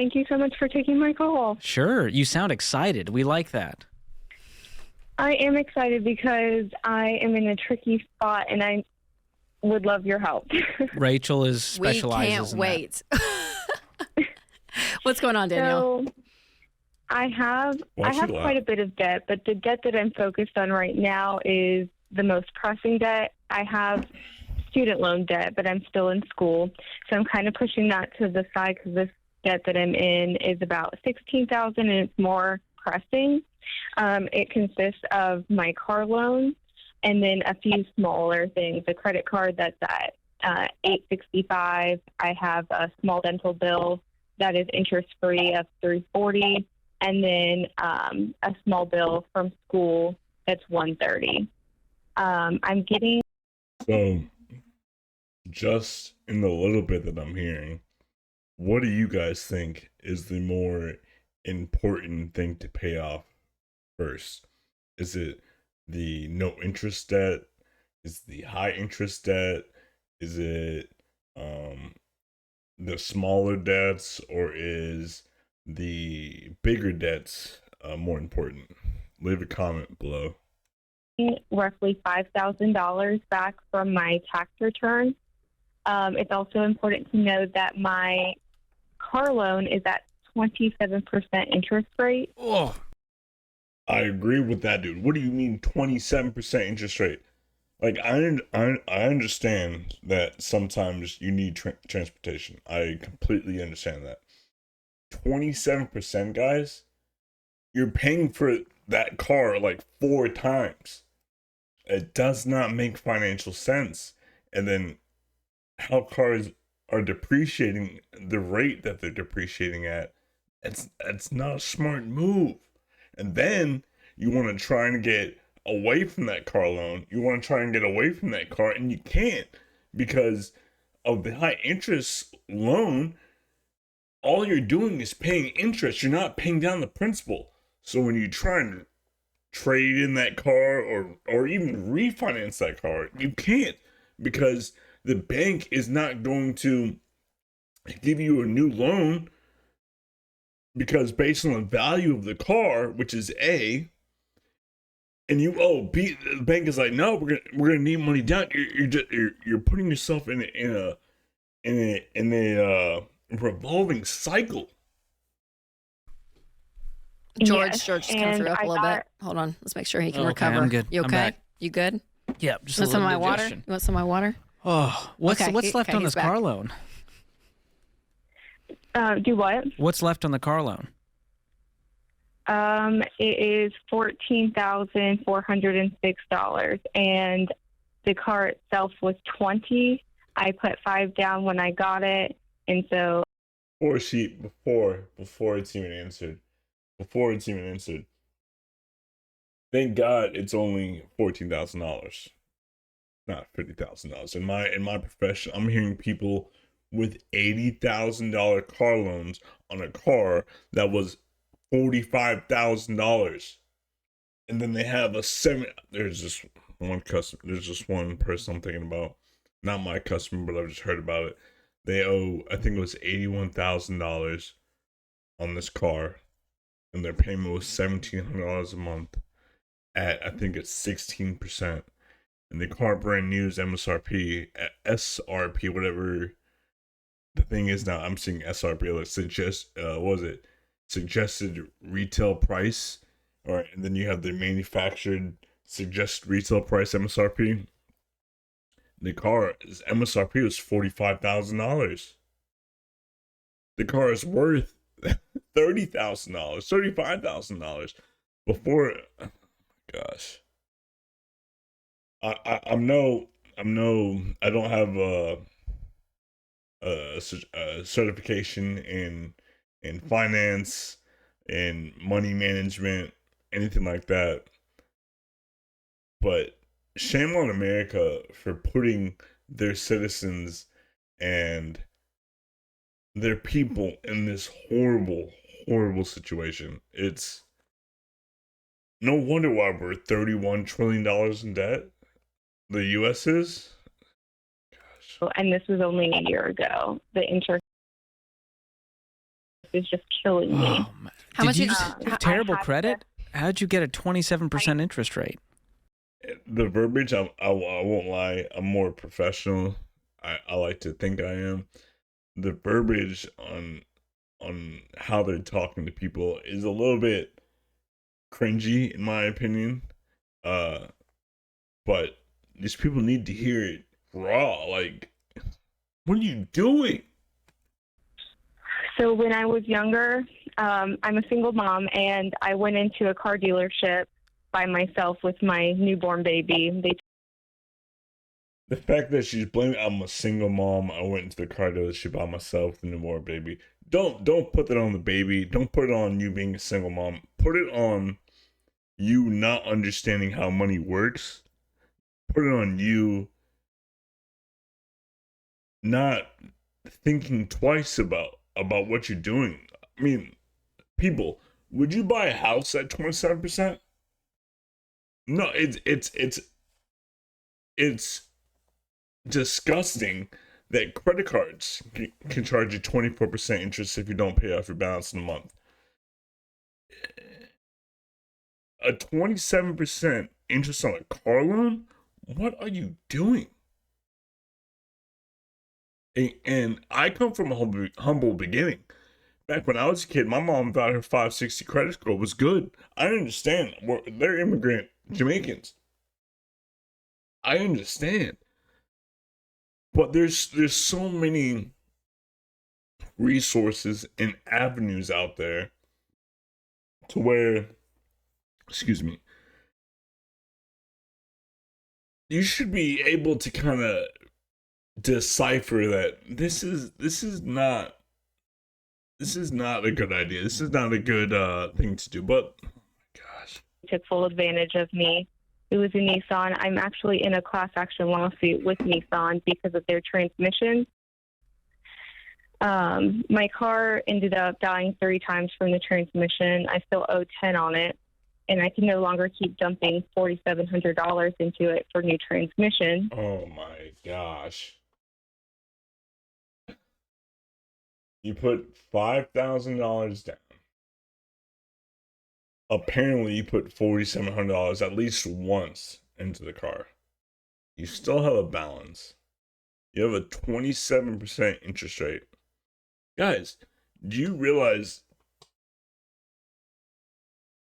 Thank you so much for taking my call. Sure. You sound excited. We like that. I am excited because I am in a tricky spot and I would love your help. Rachel We specializes can't in wait. What's going on, Danielle? So I have quite a bit of debt, but the debt that I'm focused on right now is the most pressing debt. I have student loan debt, but I'm still in school. So I'm kind of pushing that to the side because this debt that I'm in is about $16,000 and it's more pressing. It consists of my car loan and then a few smaller things. A credit card that's at $865. I have a small dental bill that is interest-free of $340, and then a small bill from school that's $130. I'm getting... So, just in the little bit that I'm hearing, what do you guys think is the more important thing to pay off first? Is it the no interest debt? Is it the high interest debt? Is it the smaller debts, or is the bigger debts more important? Leave a comment below. Roughly $5,000 back from my tax return. It's also important to know that my car loan is at 27% interest rate. Oh, I agree with that, dude. What do you mean 27% interest rate? Like, I understand that sometimes you need transportation. I completely understand that. 27%, guys? You're paying for that car like 4 times. It does not make financial sense. And then how cars are depreciating the rate that they're depreciating at, it's not a smart move. And then you want to try and get away from that car loan. You want to try and get away from that car, and you can't because of the high interest loan. All you're doing is paying interest. You're not paying down the principal. So when you try and trade in that car or even refinance that car, you can't, because the bank is not going to give you a new loan, because based on the value of the car, which is A, and B, the bank is like, no, we're gonna need money down. You're putting yourself in a revolving cycle. George Yes, just come through up a little bit. Hold on. Let's make sure he can recover. I'm good. You I'm okay? back. You good? Yeah, just You want a some of my little water? digestion. You want some of my water? Oh, what's Okay, left on he's this back. car loan? Do what? What's left on the car loan? It is $14,406, and the car itself was $20,000. I put $5,000 down when I got it, and so. Before it's even answered. Thank God it's only $14,000, not $50,000. In my profession, I'm hearing people with $80,000 car loans on a car that was $45,000, and then they have There's just one customer. There's just one person I'm thinking about, not my customer, but I've just heard about it. They owe, I think it was $81,000 on this car, and their payment was $1,700 a month at, I think it's 16%. And the car brand new is MSRP, SRP, whatever the thing is now. I'm seeing SRP, like suggested retail price, or and then you have the manufactured suggested retail price, MSRP. The car's MSRP was $45,000. The car is worth $30,000, $35,000 before. Oh my gosh, I don't have a certification in finance and money management, anything like that. But shame on America for putting their citizens and their people in this horrible, horrible situation. It's no wonder why we're $31 trillion in debt. The U.S. is. Gosh. And this was only a year ago. The interest is just killing me. Oh, man. How much you is- just have terrible credit? How'd you get a 27% interest rate? The verbiage, I won't lie, I'm more professional. I like to think I am. The verbiage on how they're talking to people is a little bit cringy, in my opinion. But these people need to hear it raw. Like, what are you doing? So when I was younger, I'm a single mom, and I went into a car dealership by myself with my newborn baby. The fact that she's blaming, I'm a single mom, I went into the car dealership by myself with a newborn baby. Don't put that on the baby. Don't put it on you being a single mom. Put it on you not understanding how money works. Put it on you not thinking twice about what you're doing. I mean, people, would you buy a house at 27%? No, it's disgusting that credit cards can charge you 24% interest if you don't pay off your balance in a month. A 27% interest on a car loan? What are you doing? And I come from a humble beginning. Back when I was a kid, my mom thought her 560 credit score was good. I understand. They're immigrant Jamaicans. I understand. But there's so many resources and avenues out there to where, excuse me, you should be able to kind of decipher that this is not a good idea. This is not a good thing to do. But oh my gosh, Took full advantage of me. It was a Nissan. I'm actually in a class action lawsuit with Nissan because of their transmission. My car ended up dying 3 times from the transmission. I still owe 10 on it, and I can no longer keep dumping $4,700 into it for new transmission. oh my gosh. You put $5,000 down. Apparently, you put $4,700 at least once into the car. You still have a balance. You have a 27% interest rate. Guys, do you realize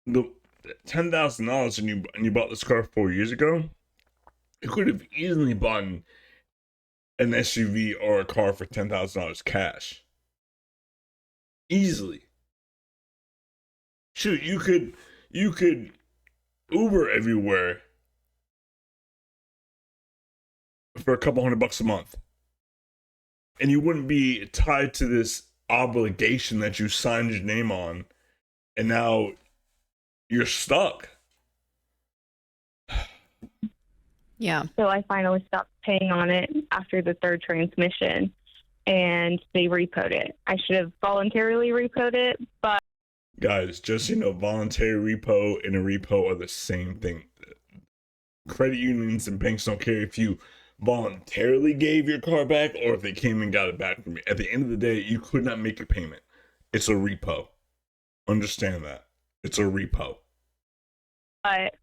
the $10,000 and you bought this car 4 years ago? You could have easily bought an SUV or a car for $10,000 cash. Easily. Shoot, you could Uber everywhere for a couple $100 a month. And you wouldn't be tied to this obligation that you signed your name on, and now you're stuck. Yeah. So I finally stopped paying on it after the 3rd transmission, and they repoed it. I should have voluntarily repoed it, but Guys, just so you know, voluntary repo and a repo are the same thing. Credit unions and banks don't care if you voluntarily gave your car back or if they came and got it back from you. At the end of the day, you could not make a payment. It's a repo. Understand that. It's a repo. but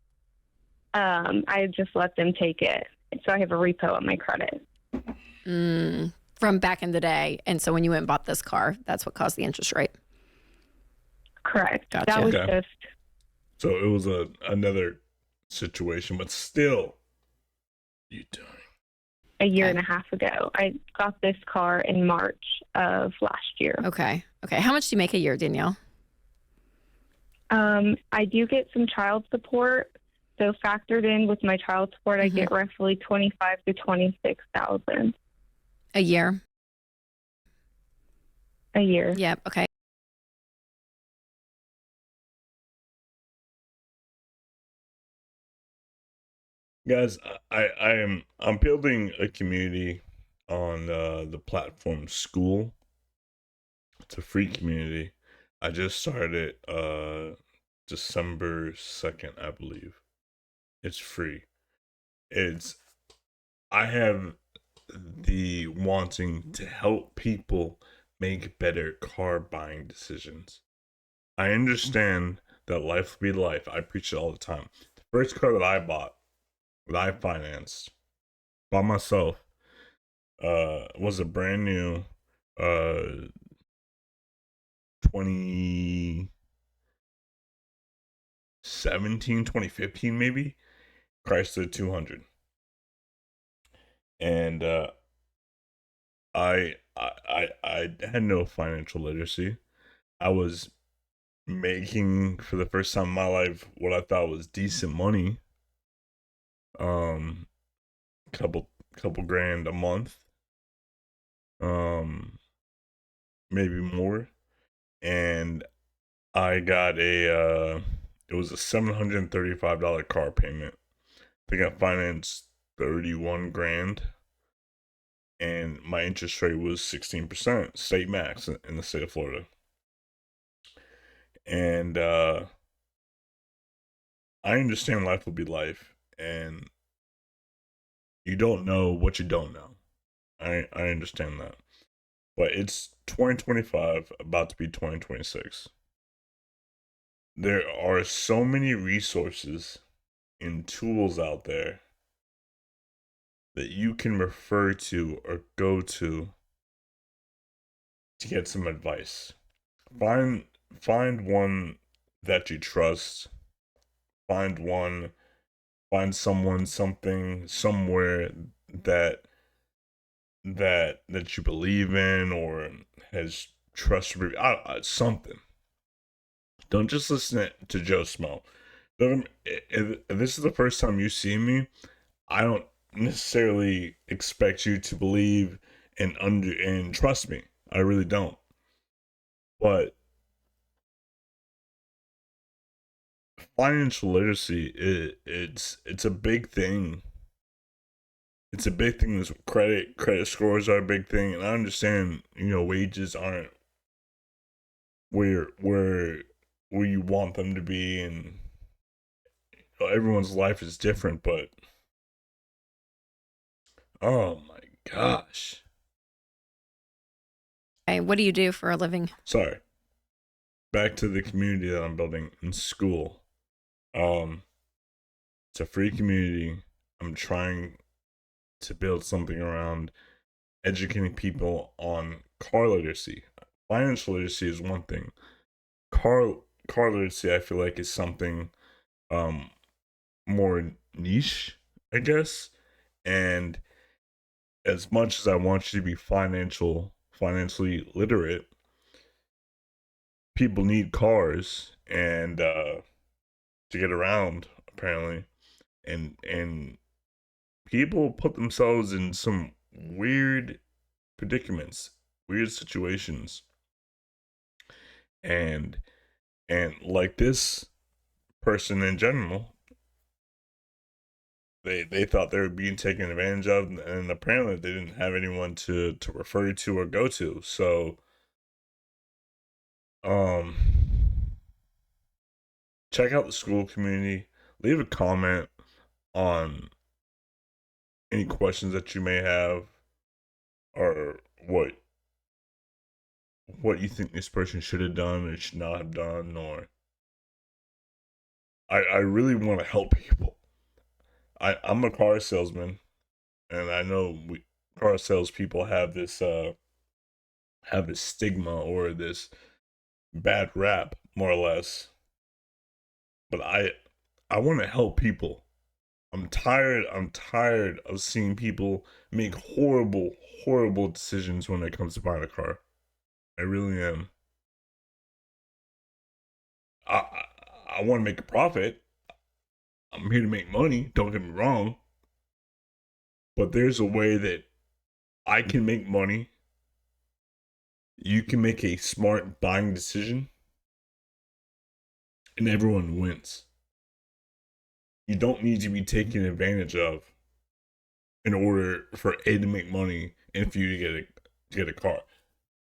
I just let them take it. So I have a repo on my credit. From back in the day. And so when you went and bought this car, that's what caused the interest rate. Correct. Gotcha. That was Okay. just So it was another situation, but still, you doing? a year Okay. and a half ago. I got this car in March of last year. Okay. How much do you make a year, Danielle? I do get some child support. So factored in with my child support, I get roughly $25,000 to $26,000 A year? a year. Yep. Okay. Guys, I'm building a community on the platform School. It's a free community. I just started December 2nd, I believe. It's free. I have the wanting to help people make better car buying decisions. I understand that life will be life. I preach it all the time. The first car that I bought, that I financed by myself, was a brand new 2017, 2015 maybe, Chrysler 200. And I had no financial literacy. I was making, for the first time in my life, what I thought was decent money. Couple grand a month. Maybe more. And I got it was a $735 car payment. I think I financed 31 grand. And my interest rate was 16%, state max in the state of Florida. And I understand life will be life, and you don't know what you don't know. I understand that. But it's 2025, about to be 2026. There are so many resources and tools out there that you can refer to or go to get some advice. Find one that you trust. Find someone, something, somewhere that you believe in or has trust, something. Don't just listen to Joe Smo. If this is the first time you see me, I don't necessarily expect you to believe and trust me. I really don't. But financial literacy, it's a big thing. It's a big thing. Credit scores are a big thing, and I understand, wages aren't where you want them to be, and everyone's life is different, but oh my gosh. Hey, what do you do for a living? Sorry. Back to the community that I'm building in school. It's a free community. I'm trying to build something around educating people on car literacy. Financial literacy is one thing. Car literacy, I feel like, is something more niche, I guess. And as much as I want you to be financially literate, people need cars and to get around, apparently, and people put themselves in some weird predicaments, weird situations, and like this person in general, they thought they were being taken advantage of, and apparently they didn't have anyone to refer to or go to. So check out the school community. Leave a comment on any questions that you may have, or what you think this person should have done or should not have done. Or I really want to help people. I'm a car salesman, and I know car salespeople have this stigma or this bad rap, more or less. But I want to help people. I'm tired of seeing people make horrible decisions when it comes to buying a car. I really am. I want to make a profit. I'm here to make money, don't get me wrong. But there's a way that I can make money. You can make a smart buying decision, and everyone wins. You don't need to be taken advantage of in order for A to make money and for you to get a car.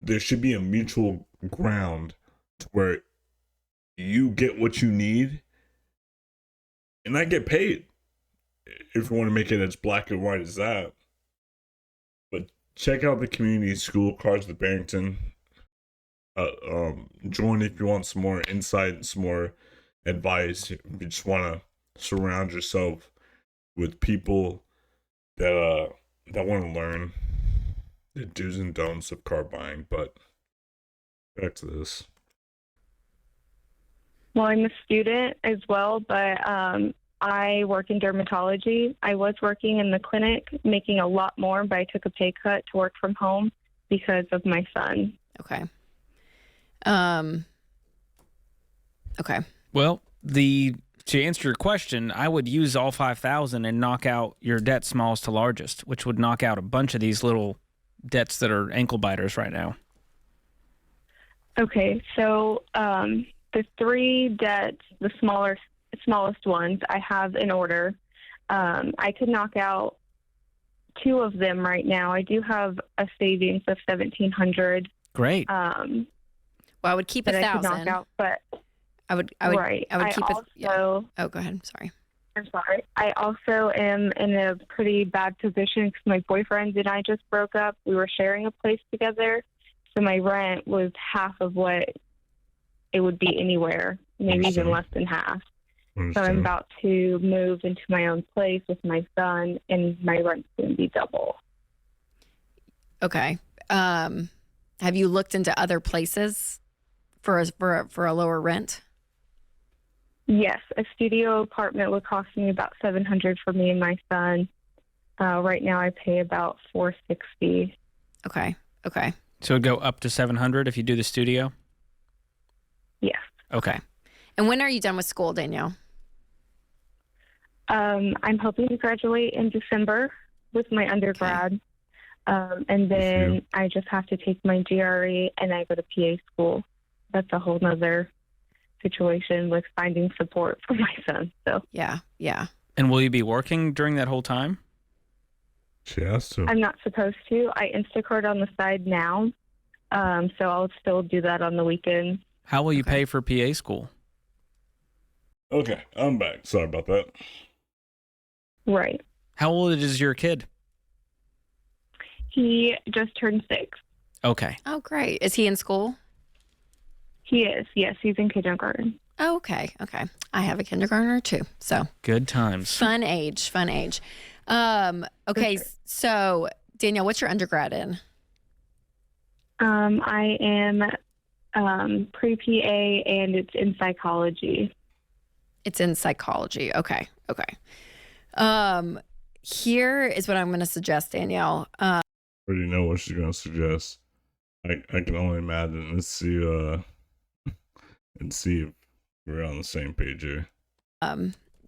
There should be a mutual ground to where you get what you need and I get paid, if you want to make it as black and white as that. But check out the community school, Cars with Barrington. join if you want some more insight, some more advice. If you just want to surround yourself with people that want to learn the do's and don'ts of car buying. But back to this. Well, I'm a student as well, but I work in dermatology. I was working in the clinic, making a lot more, but I took a pay cut to work from home because of my son. Okay. Okay. Well, to answer your question, I would use all 5,000 and knock out your debt smallest to largest, which would knock out a bunch of these little debts that are ankle biters right now. Okay, so the 3 debts, the smallest ones, I have in order. I could knock out 2 of them right now. I do have a savings of $1,700. Great. Well, I would keep 1,000. I could knock out, but I would right. I would keep also, it. Yeah. Oh, go ahead. Sorry. I'm sorry. I also am in a pretty bad position because my boyfriend and I just broke up. We were sharing a place together, so my rent was half of what it would be anywhere, maybe even less than half. So I'm about to move into my own place with my son, and my rent's going to be double. Okay. Have you looked into other places for a lower rent? Yes, a studio apartment would cost me about $700 for me and my son. Right now, I pay about $460. Okay. So it'd go up to 700 if you do the studio? Yes. Okay. And when are you done with school, Danielle? I'm hoping to graduate in December with my undergrad. And then I just have to take my GRE and I go to PA school. That's a whole nother situation with finding support for my son. So Yeah. And will you be working during that whole time? She has to. I'm not supposed to. I Instacart on the side now. So I'll still do that on the weekends. How will you pay for PA school? Okay, I'm back. Sorry about that. Right. How old is your kid? He just turned 6. Okay. Oh, great. Is he in school? He is. Yes, he's in kindergarten. Oh, okay. I have a kindergartner too. So Good times. fun age. Okay. So Danielle, what's your undergrad in? I am pre-PA and it's in psychology. It's in psychology. Okay. Here is what I'm going to suggest, Danielle. I already know what she's gonna suggest. I can only imagine. Let's see if we're on the same page here.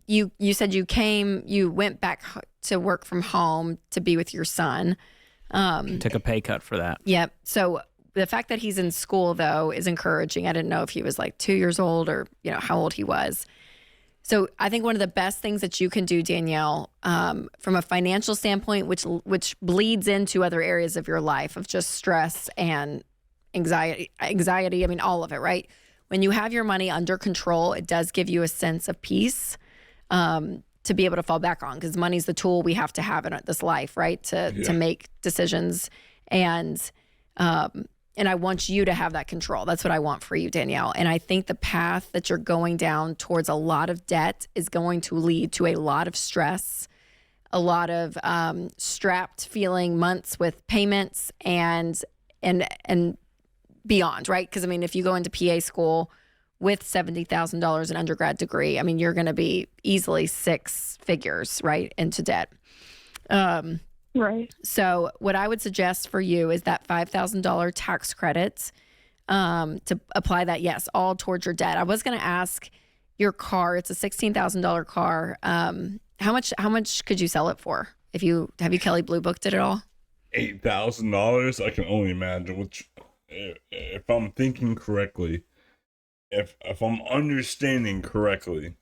You said you went back to work from home to be with your son. Took a pay cut for that. Yep. So the fact that he's in school though is encouraging. I didn't know if he was like 2 years old or how old he was. So I think one of the best things that you can do, Danielle, from a financial standpoint, which bleeds into other areas of your life of just stress and anxiety. I mean, all of it, right? When you have your money under control, it does give you a sense of peace to be able to fall back on, because money's the tool we have to have in this life, right? To make decisions. And I want you to have that control. That's what I want for you, Danielle. And I think the path that you're going down towards a lot of debt is going to lead to a lot of stress, a lot of strapped feeling months with payments and beyond, right? Because I mean, if you go into PA school with $70,000 in undergrad degree, I mean, you're going to be easily 6 figures, right, into debt. Right. So what I would suggest for you is that $5,000 tax credit to apply that, yes, all towards your debt. I was going to ask your car. It's a $16,000 car. How much could you sell it for? Have you Kelly Blue Booked it at all? $8,000. I can only imagine. Which, if I'm thinking correctly, if I'm understanding correctly,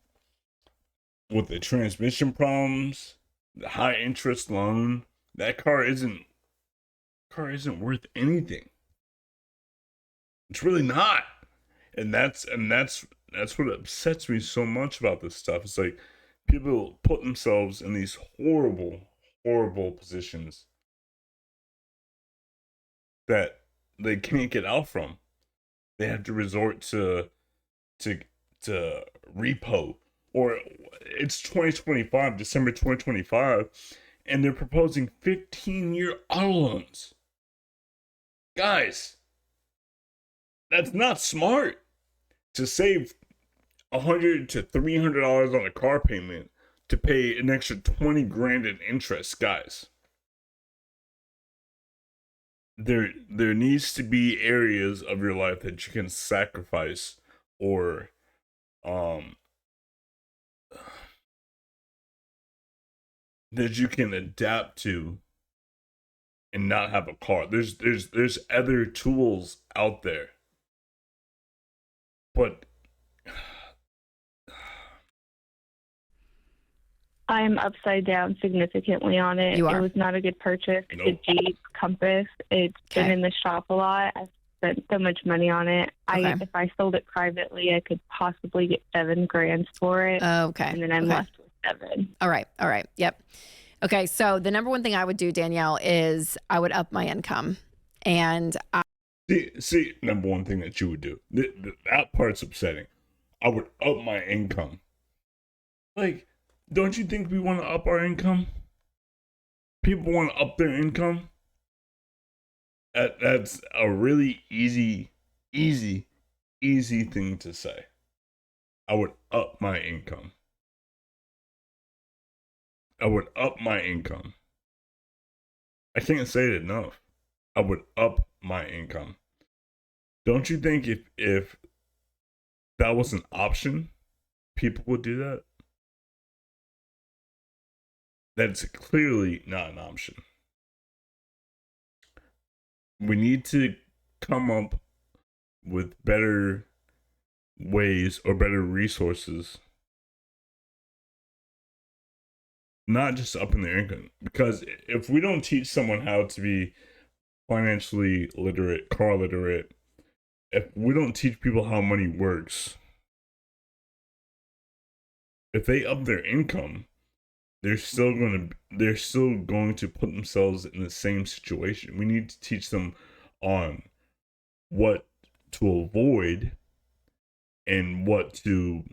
with the transmission problems, the high interest loan, that car isn't worth anything. It's really not. And that's what upsets me so much about this stuff. It's like people put themselves in these horrible positions that they can't get out from. they have to resort to repo, or it's 2025, December 2025, and they're proposing 15-year auto loans. Guys, that's not smart. To save $100 to $300 on a car payment to pay an extra 20 grand in interest, guys. There needs to be areas of your life that you can sacrifice or that you can adapt to and not have a car. There's other tools out there. But I'm upside down significantly on it. You are? It was not a good purchase. Nope. The Jeep Compass, it's been in the shop a lot. I spent so much money on it. Okay. If I sold it privately, I could possibly get $7 grand for it. Okay. And then I'm left with $7. All right. Yep. Okay. So the number one thing I would do, Danielle, is I would up my income. And see, number one thing that you would do, that part's upsetting. I would up my income. Like, don't you think we want to up our income? People want to up their income. That's a really easy thing to say. I would up my income. I would up my income. I can't say it enough. I would up my income. Don't you think if that was an option, people would do that? That's clearly not an option. We need to come up with better ways or better resources, not just upping their income. Because if we don't teach someone how to be financially literate, car literate, if we don't teach people how money works, if they up their income, they're still going to put themselves in the same situation. We need to teach them on what to avoid and what to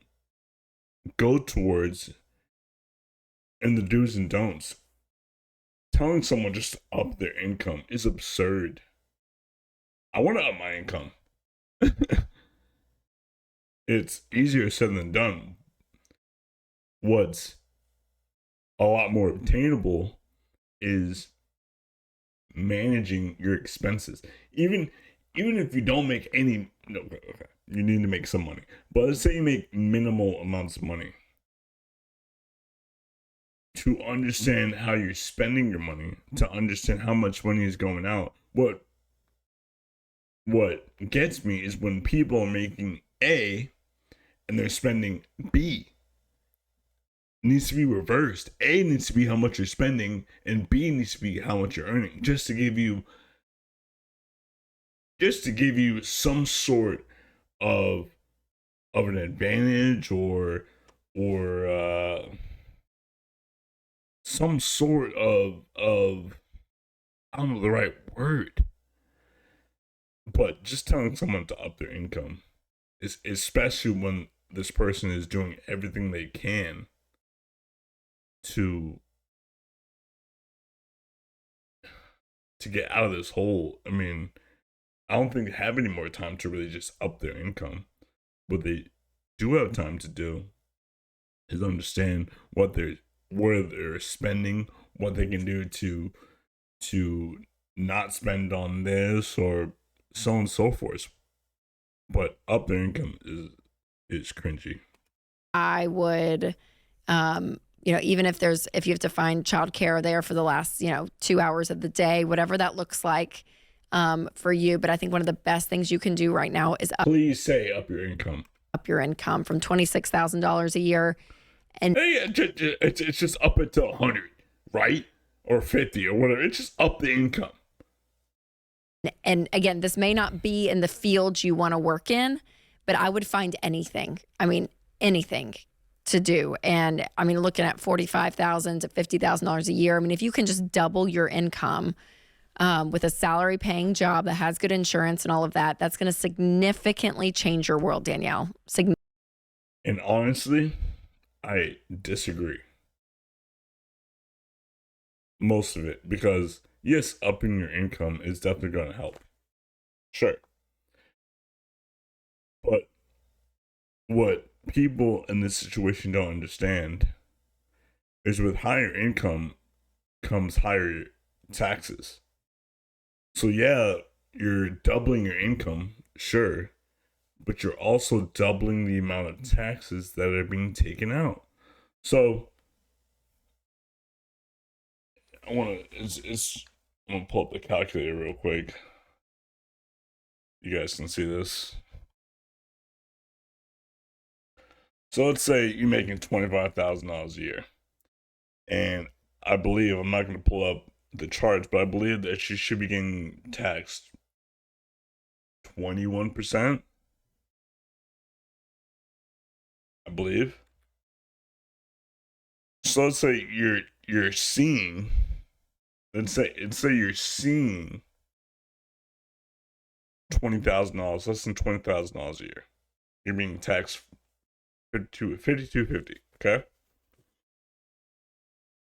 go towards and the do's and don'ts. Telling someone just to up their income is absurd. I want to up my income. It's easier said than done. What's a lot more obtainable is managing your expenses. Even if you don't make any, you need to make some money. But let's say you make minimal amounts of money. To understand how you're spending your money, to understand how much money is going out. What gets me is when people are making A and they're spending B. It needs to be reversed. A needs to be how much you're spending, and B needs to be how much you're earning. Just to give you some sort of an advantage or some sort of I don't know the right word. But just telling someone to up their income, is especially when this person is doing everything they can to get out of this hole. I mean, I don't think they have any more time to really just up their income. What they do have time to do is understand where they're spending, what they can do to not spend on this or so on and so forth. But up their income is cringy. I would, even if you have to find childcare there for the last, 2 hours of the day, whatever that looks like for you. But I think one of the best things you can do right now is please say up your income. Up your income from $26,000 a year. And it's just up it to 100, right? Or 50 or whatever. It's just up the income. And again, this may not be in the field you want to work in, but I would find anything. I mean, anything to do. And I mean, looking at $45,000 to $50,000 a year. I mean, if you can just double your income with a salary paying job that has good insurance and all of that, that's going to significantly change your world, Danielle. And honestly, I disagree. Most of it, because yes, upping your income is definitely going to help. Sure. But what people in this situation don't understand is with higher income comes higher taxes. So yeah, you're doubling your income, sure, but you're also doubling the amount of taxes that are being taken out. So I'm gonna pull up the calculator real quick. You guys can see this. So let's say you're making $25,000 a year, and I believe, I'm not going to pull up the charts, but I believe that you should be getting taxed 21%. I believe. So let's say you're seeing, let's say you're seeing $20,000, less than $20,000 a year. You're being taxed $52.50. Okay.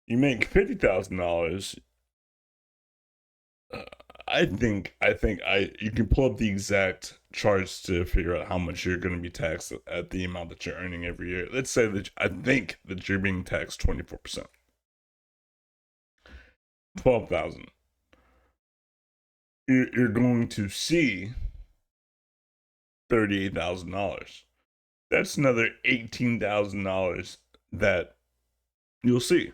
You make $50,000. I think you can pull up the exact charts to figure out how much you're going to be taxed at the amount that you're earning every year. Let's say that I think that you're being taxed 24%. 12,000. You're going to see $38,000. That's another $18,000 that you'll see.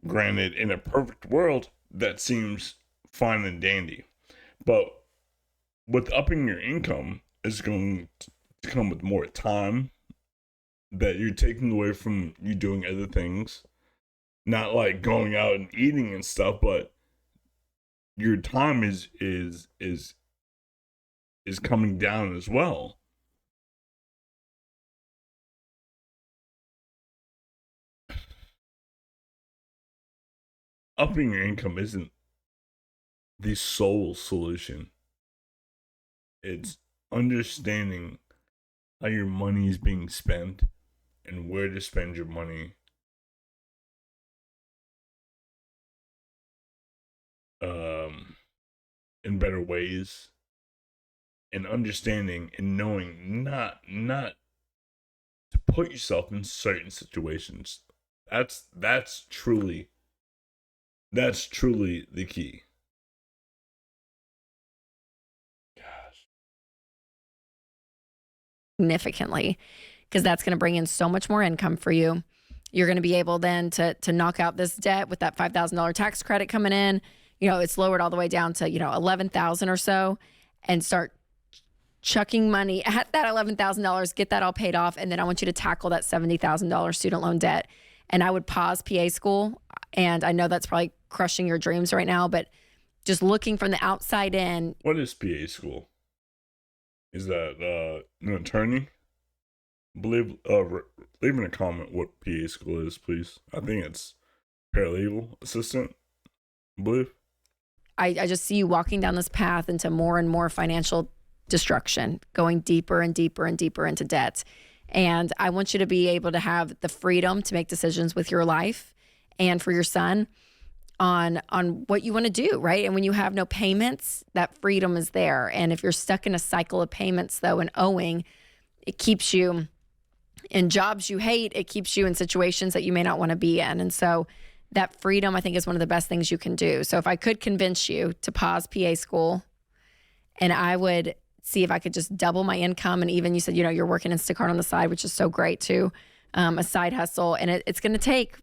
Granted, in a perfect world, that seems fine and dandy. But with upping your income is going to come with more time that you're taking away from you doing other things. Not like going out and eating and stuff, but your time is coming down as well. Upping your income isn't the sole solution. It's understanding how your money is being spent and where to spend your money. In better ways, and understanding and knowing not to put yourself in certain situations. That's truly the key. Gosh. Significantly, because that's going to bring in so much more income for you. You're going to be able then to knock out this debt with that $5,000 tax credit coming in. You know, it's lowered all the way down to, $11,000 or so, and start chucking money at that $11,000, get that all paid off. And then I want you to tackle that $70,000 student loan debt. And I would pause PA school. And I know that's probably crushing your dreams right now, but just looking from the outside in. What is PA school? Is that an attorney? Leave in a comment what PA school is, please. I think it's paralegal assistant, I believe. I just see you walking down this path into more and more financial destruction, going deeper and deeper and deeper into debt. And I want you to be able to have the freedom to make decisions with your life and for your son on what you want to do, right? And when you have no payments, that freedom is there. And if you're stuck in a cycle of payments, though, and owing, it keeps you in jobs you hate. It keeps you in situations that you may not want to be in. And so that freedom, I think, is one of the best things you can do. So if I could convince you to pause PA school, and I would see if I could just double my income. And even you said, you're working Instacart on the side, which is so great too, a side hustle. And it's going to take.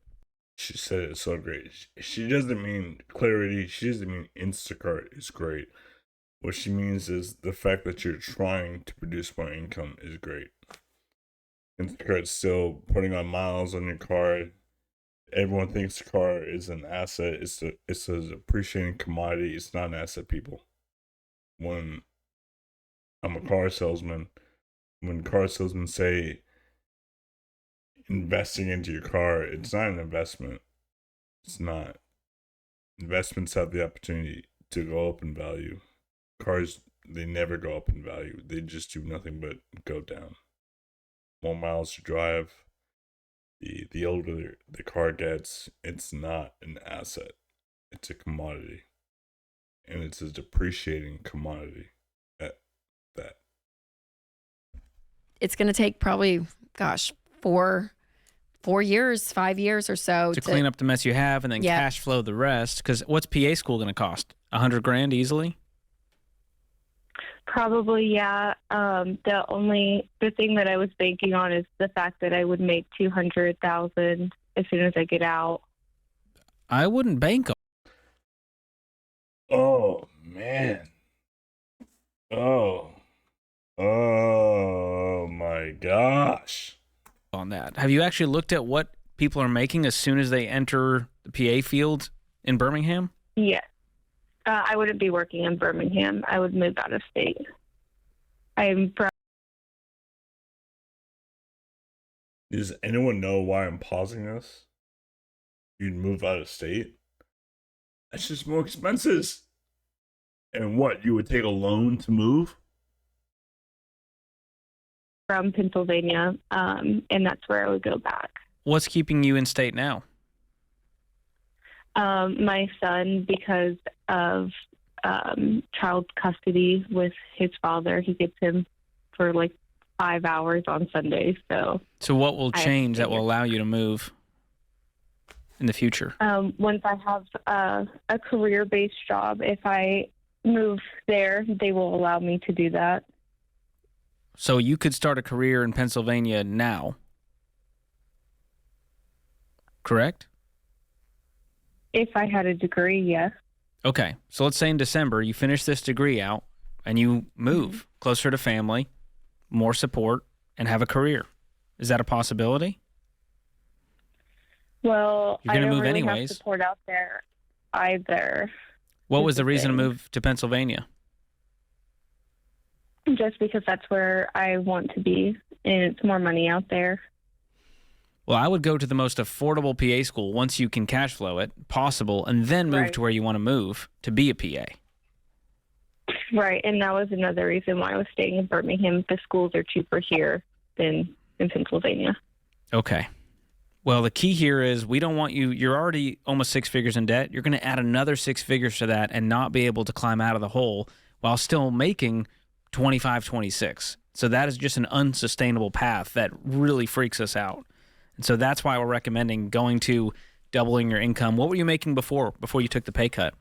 She said it's so great. She doesn't mean clarity. She doesn't mean Instacart is great. What she means is the fact that you're trying to produce more income is great. Instacart's still putting on miles on your car. Everyone thinks the car is an asset. It's an appreciating commodity. It's not an asset, people. When I'm a car salesman, when car salesmen say investing into your car, it's not an investment. It's not. investments have the opportunity to go up in value. Cars, they never go up in value. They just do nothing but go down. More miles to drive, the older the car gets, it's not an asset. It's a commodity. And it's a depreciating commodity at that. It's going to take probably, 4 years, 5 years or so to clean up the mess you have and then cash flow the rest. Because what's PA school going to cost? $100,000 easily? Probably, yeah. The thing that I was banking on is the fact that I would make $200,000 as soon as I get out. I wouldn't bank on. Oh man. Oh my gosh. On that. Have you actually looked at what people are making as soon as they enter the PA field in Birmingham? Yes. I wouldn't be working in Birmingham. I would move out of state. Does anyone know why I'm pausing this? You'd move out of state? That's just more expenses. And what, you would take a loan to move? From Pennsylvania, and that's where I would go back. What's keeping you in state now? My son, because of child custody with his father, he gets him for like 5 hours on Sundays. So what will change that will allow you to move in the future? Once I have a career-based job, if I move there, they will allow me to do that. So you could start a career in Pennsylvania now, correct? If I had a degree, yes. Okay, so let's say in December you finish this degree out and you move closer to family, more support, and have a career. Is that a possibility? Well, You're I gonna don't move really anyways. have support out there either. What was the reason to move to Pennsylvania? Just because that's where I want to be, and it's more money out there. Well, I would go to the most affordable PA school once you can cash flow it, possible, and then move to where you want to move to be a PA. Right, and that was another reason why I was staying in Birmingham. The schools are cheaper here than in Pennsylvania. Okay. Well, the key here is we don't want you, you're already almost 6 figures in debt. You're going to add another 6 figures to that and not be able to climb out of the hole while still making 25, 26. So that is just an unsustainable path that really freaks us out. And so that's why we're recommending going to doubling your income. What were you making before you took the pay cut?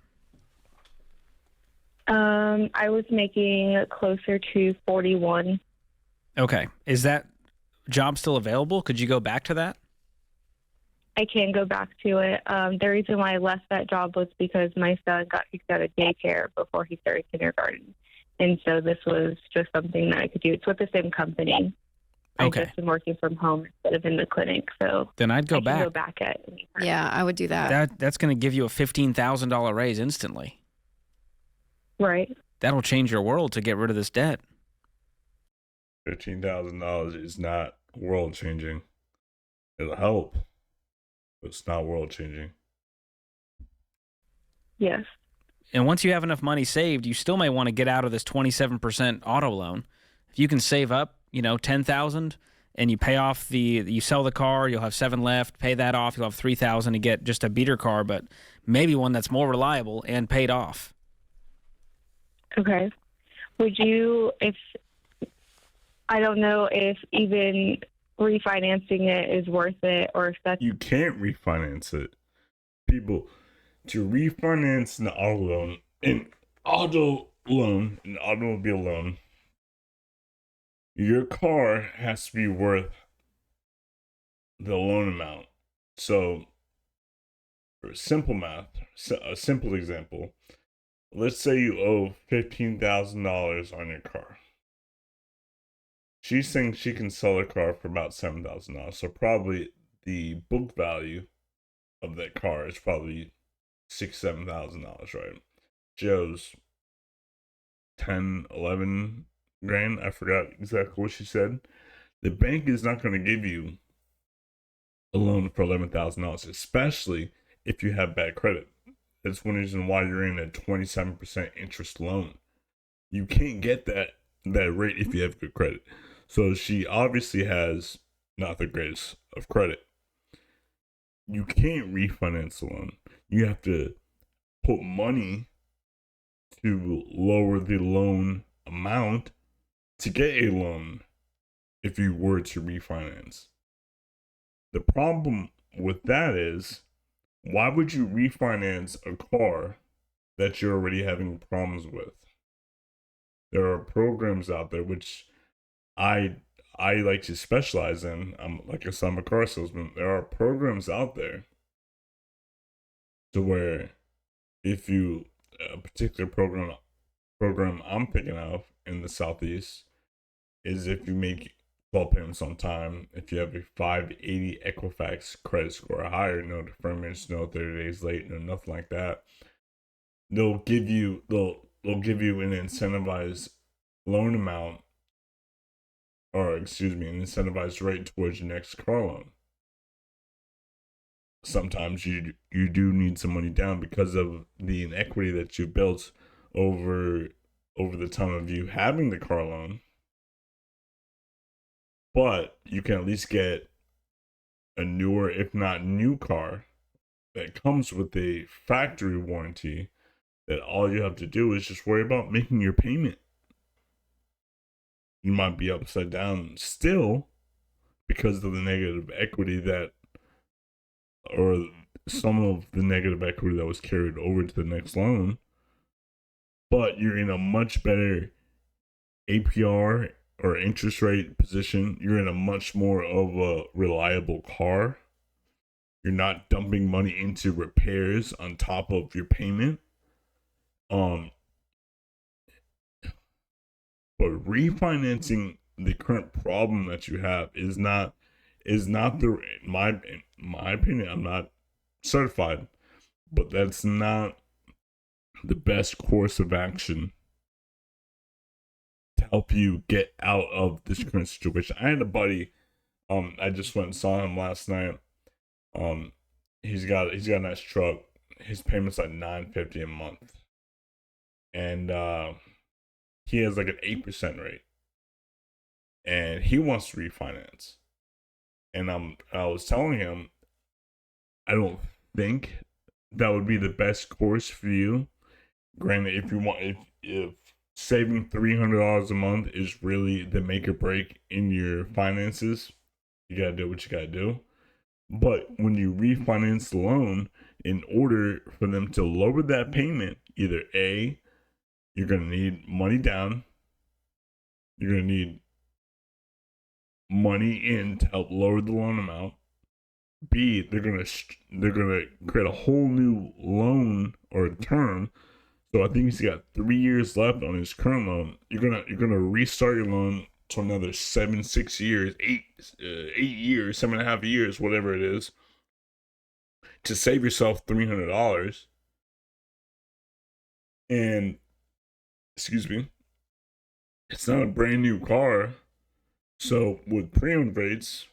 I was making closer to 41. Okay. Is that job still available? Could you go back to that? I can go back to it. The reason why I left that job was because my son got kicked out of daycare before he started kindergarten. And so this was just something that I could do. It's with the same company. Okay. I just been working from home instead of in the clinic. So then I'd go back. Go back at any time. Yeah, I would do that. That's going to give you a $15,000 raise instantly. Right. That'll change your world to get rid of this debt. $15,000 is not world changing. It'll help, but it's not world changing. Yes. And once you have enough money saved, you still may want to get out of this 27% auto loan. If you can save up, $10,000 and you pay off you sell the car, you'll have 7 left, pay that off, you'll have 3,000 to get just a beater car, but maybe one that's more reliable and paid off. Okay. Would you, I don't know if even refinancing it is worth it or if that's... You can't refinance it. People, to refinance an automobile loan, your car has to be worth the loan amount. So, for simple math, a simple example, let's say you owe $15,000 on your car. She's saying she can sell her car for about $7,000. So probably the book value of that car is probably $6,000-$7,000, right? Joe's 10, 11 grand. I forgot exactly what she said. The bank is not going to give you a loan for $11,000, especially if you have bad credit. That's one reason why you're in a 27% interest loan. You can't get that rate if you have good credit. So she obviously has not the greatest of credit. You can't refinance the loan. You have to put money to lower the loan amount to get a loan if you were to refinance. The problem with that is, why would you refinance a car that you're already having problems with? There are programs out there which I like to specialize in. Like I said, I'm a car salesman. There are programs out there to where if you a particular program I'm thinking of in the Southeast is if you make 12 payments on time, if you have a 580 Equifax credit score or higher, no deferments, no 30 days late, no nothing like that, they'll give you an incentivized loan amount, or an incentivized rate towards your next car loan. Sometimes you do need some money down because of the inequity that you built over the time of you having the car loan. But you can at least get a newer, if not new car that comes with a factory warranty that all you have to do is just worry about making your payment. You might be upside down still because of the negative equity or some of the negative equity that was carried over to the next loan, but you're in a much better APR or interest rate position. You're in a much more of a reliable car. You're not dumping money into repairs on top of your payment. But refinancing the current problem that you have is not the, in my opinion, I'm not certified, but that's not the best course of action to help you get out of this current situation. I had a buddy, I just went and saw him last night. He's got a nice truck. His payment's like $950 a month, and he has like an 8% rate, and he wants to refinance. And I was telling him, I don't think that would be the best course for you. Granted, if saving $300 a month is really the make or break in your finances, you gotta do what you gotta do. But when you refinance the loan, in order for them to lower that payment, either A, you're gonna need money down, you're gonna need money in to help lower the loan amount. B, they're gonna create a whole new loan or term. So I think he's got 3 years left on his current loan. You're gonna restart your loan to another 8 years, 7.5 years, whatever it is, to save yourself $300. And it's not a brand new car. So with pre-owned rates,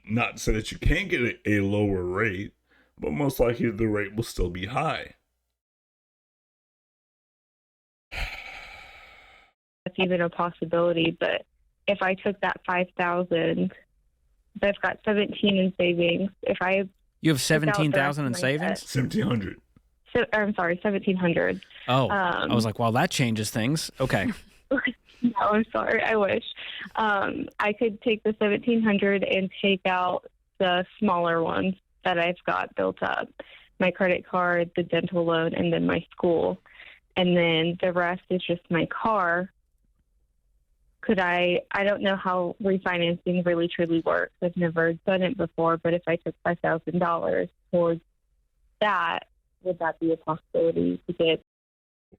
not to say that you can't get a lower rate, but most likely the rate will still be high. That's even a possibility, but if I took that $5,000, I've got 17 in savings. You have 17,000 in savings? 1,700. So I'm sorry, 1,700. Oh, I was like, well, that changes things. Okay. No, I'm sorry. I wish. I could take the 1,700 and take out the smaller ones that I've got built up. My credit card, the dental loan, and then my school. And then the rest is just my car. I don't know how refinancing really truly works. I've never done it before, but if I took $5,000 towards that, would that be a possibility to get?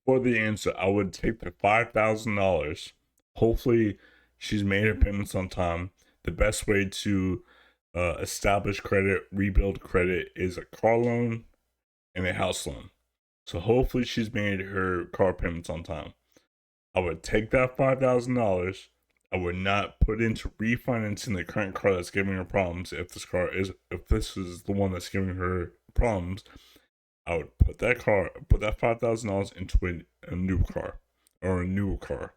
For the answer, I would take the $5,000. Hopefully, she's made her payments on time. The best way to establish credit, rebuild credit, is a car loan and a house loan. So hopefully, she's made her car payments on time. I would take that $5,000. I would not put into refinancing the current car that's giving her problems. If this is the one that's giving her problems, I would put that $5,000 into a new car or a newer car.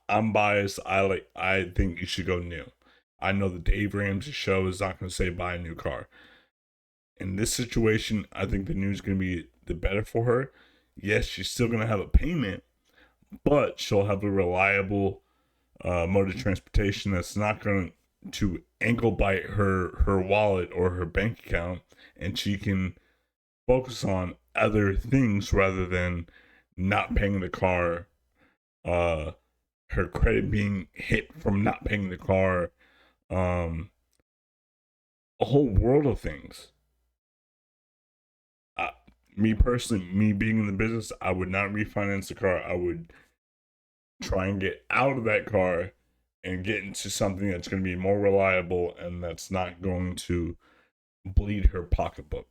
I'm biased. I think you should go new. I know the Dave Ramsey show is not going to say buy a new car. In this situation, I think the new is going to be the better for her. Yes, she's still going to have a payment, but she'll have a reliable mode of transportation that's not going to ankle bite her wallet or her bank account, and she can focus on other things rather than not paying the car, her credit being hit from not paying the car, a whole world of things. Me personally, me being in the business, I would not refinance the car. I would try and get out of that car and get into something that's going to be more reliable and that's not going to bleed her pocketbook.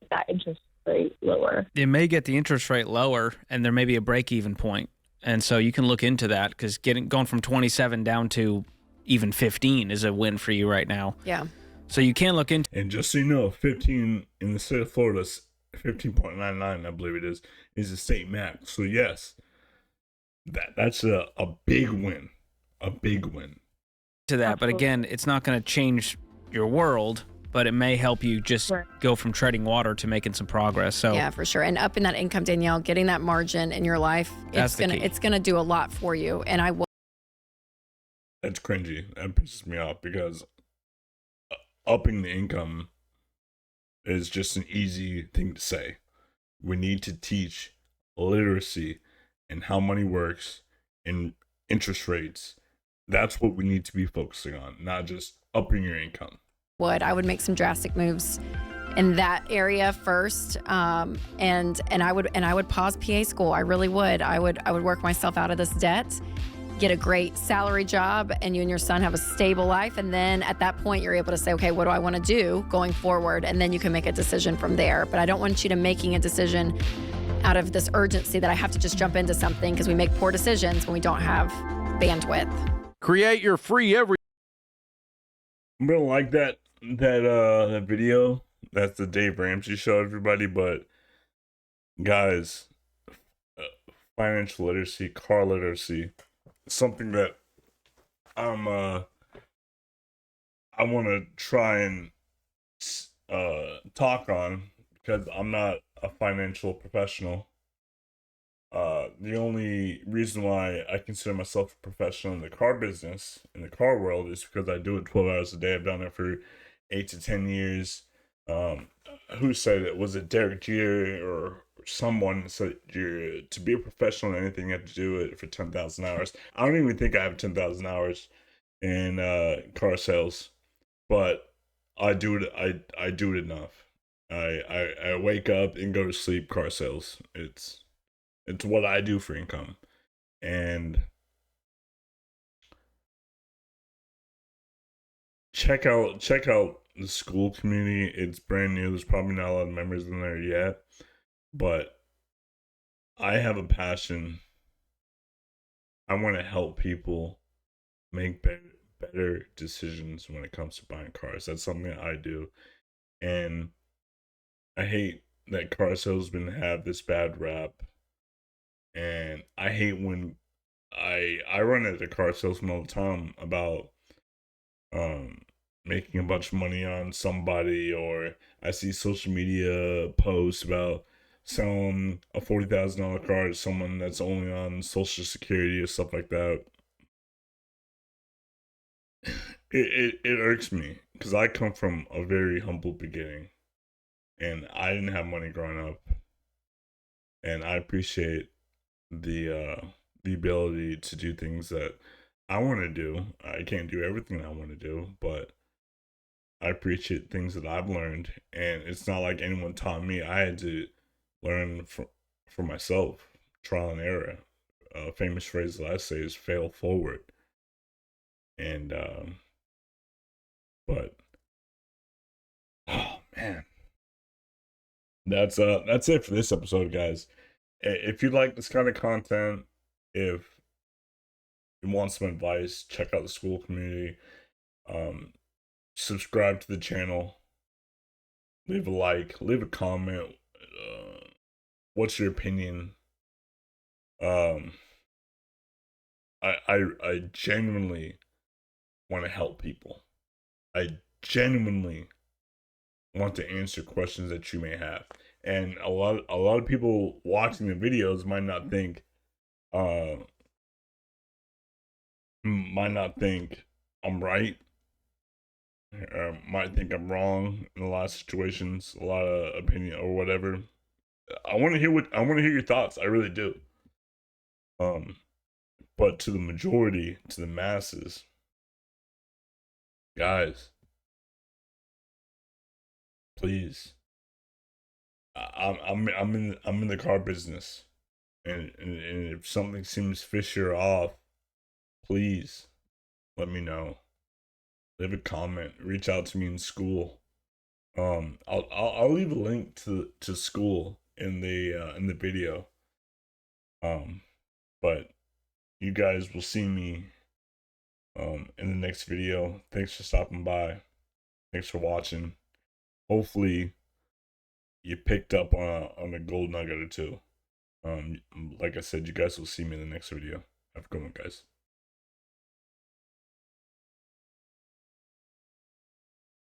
That interest rate lower. It may get the interest rate lower, and there may be a break-even point. And so you can look into that, because going from 27 down to even 15 is a win for you right now. Yeah. So you can look into. And just so you know, 15 in the state of Florida, 15.99, I believe it is the state max. So yes, that's a big win, a big win. To that, but again, it's not going to change your world, but it may help you just go from treading water to making some progress. So yeah, for sure. And upping that income, Danielle, getting that margin in your life, it's gonna do a lot for you. And I will. That's cringy. That pisses me off, because upping the income is just an easy thing to say. We need to teach literacy and how money works and interest rates. That's what we need to be focusing on, not just upping your income. I would make some drastic moves in that area first, and I would pause PA school. I really would. I would work myself out of this debt, get a great salary job, and you and your son have a stable life. And then at that point, you're able to say, okay, what do I want to do going forward? And then you can make a decision from there. But I don't want you to making a decision out of this urgency that I have to just jump into something, because we make poor decisions when we don't have bandwidth. Create your free every. I'm gonna like that video. That's the Dave Ramsey show, everybody. But guys, financial literacy, car literacy, something that I want to try and talk on, because I'm not a financial professional. The only reason why I consider myself a professional in the car business, in the car world, is because I do it 12 hours a day. I've done it for 8 to 10 years. Who said it? Was it Derek Jeter or someone said to be a professional in anything, you have to do it for 10,000 hours. I don't even think I have 10,000 hours in car sales, but I do it. I do it enough. I wake up and go to sleep car sales. It's what I do for income. And check out the school community. It's brand new. There's probably not a lot of members in there yet, but I have a passion. I want to help people make better decisions when it comes to buying cars. That's something that I do. And I hate that car salesmen have this bad rap. And I hate when I run into car salesmen all the time about making a bunch of money on somebody, or I see social media posts about selling a $40,000 car to someone that's only on Social Security or stuff like that. It irks me, because I come from a very humble beginning, and I didn't have money growing up, and I appreciate the ability to do things that I want to do. I can't do everything I want to do, but I appreciate things that I've learned, and it's not like anyone taught me. I had to learn for myself, trial and error. A famous phrase that I say is fail forward. And but oh man, that's it for this episode, guys. If you like this kind of content, if you want some advice, check out the school community. Subscribe to the channel. Leave a like, leave a comment. what's your opinion? I genuinely want to help people. I genuinely want to answer questions that you may have. And a lot of people watching the videos might not think I'm right. Might think I'm wrong in a lot of situations, a lot of opinion or whatever. I want to hear your thoughts. I really do. But to the majority, to the masses, guys, please. I'm in the car business, and if something seems fishy or off, please let me know. Leave a comment. Reach out to me in school. I'll leave a link to school in the video. But you guys will see me in the next video. Thanks for stopping by. Thanks for watching. Hopefully you picked up on a gold nugget or two. Like I said, you guys will see me in the next video. Have a good one, guys.